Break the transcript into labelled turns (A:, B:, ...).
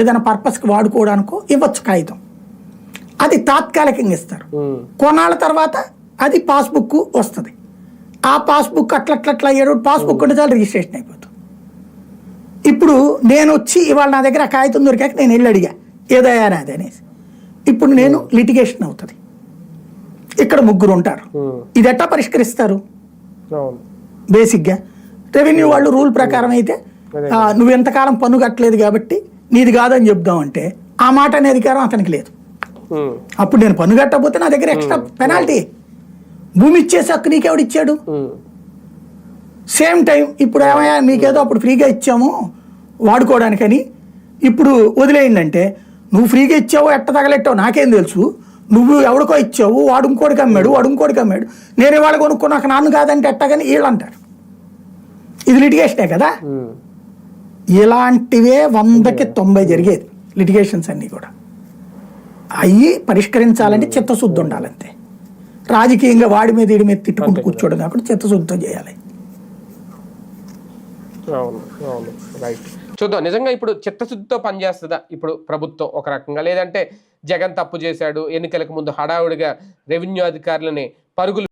A: ఏదైనా పర్పస్కి వాడుకోవడానికో ఇవ్వచ్చు కాగితం. అది తాత్కాలికంగా ఇస్తారు. కొన్నాళ్ళ తర్వాత అది పాస్బుక్ వస్తుంది. ఆ పాస్బుక్ అట్లట్లట్లా 7 పాస్బుక్ ఉంటే చాలు రిజిస్ట్రేషన్ అయిపోతుంది. ఇప్పుడు నేను వచ్చి ఇవాళ నా దగ్గర ఆ కాగితం దొరికాక నేను వెళ్ళి అడిగా ఏదయ్యా నాది అనేసి. ఇప్పుడు నేను లిటిగేషన్ అవుతుంది. ఇక్కడ ముగ్గురు ఉంటారు. ఇది ఎట్టా పరిష్కరిస్తారు? బేసిక్గా రెవెన్యూ వాళ్ళు రూల్ ప్రకారం అయితే నువ్వు ఎంతకాలం పన్ను కట్టలేదు కాబట్టి నీది కాదని చెప్దామంటే ఆ మాట అనే అధికారం అతనికి లేదు. అప్పుడు నేను పన్ను కట్టకపోతే నా దగ్గర ఎక్స్ట్రా పెనాల్టీ. భూమి ఇచ్చేసి హక్కు నీకెవడిచ్చాడు? సేమ్ టైం ఇప్పుడు ఏమయ్యా మీకేదో అప్పుడు ఫ్రీగా ఇచ్చాము వాడుకోవడానికని ఇప్పుడు వదిలేయండి అంటే నువ్వు ఫ్రీగా ఇచ్చావో ఎట్ట తగలెట్టావు నాకేం తెలుసు, నువ్వు ఎవడికో ఇచ్చావు, వాడు ఇంకోటికి అమ్మాడు, నేను ఇవాళ కొనుక్కున్నాక నాన్ను కాదంటే ఎట్టగాని వీళ్ళు అంటారు. ఇది లిటిగేషనే కదా. ఇలాంటివే 100కి 90 జరిగేది లిటిగేషన్స్ అన్నీ కూడా. అవి పరిష్కరించాలంటే చిత్తశుద్ధి ఉండాలంతే. రాజకీయంగా వాడి మీద వీడి మీద తిట్టుకుంటూ కూర్చోవడం కాకుండా చిత్తశుద్ధితో చేయాలి.
B: చూద్దాం నిజంగా ఇప్పుడు చిత్తశుద్ధితో పనిచేస్తుందా ఇప్పుడు ప్రభుత్వం ఒక రకంగా, లేదంటే జగన్ తప్పు చేశాడు ఎన్నికలకు ముందు హడావుడిగా రెవెన్యూ అధికారులని పరుగులు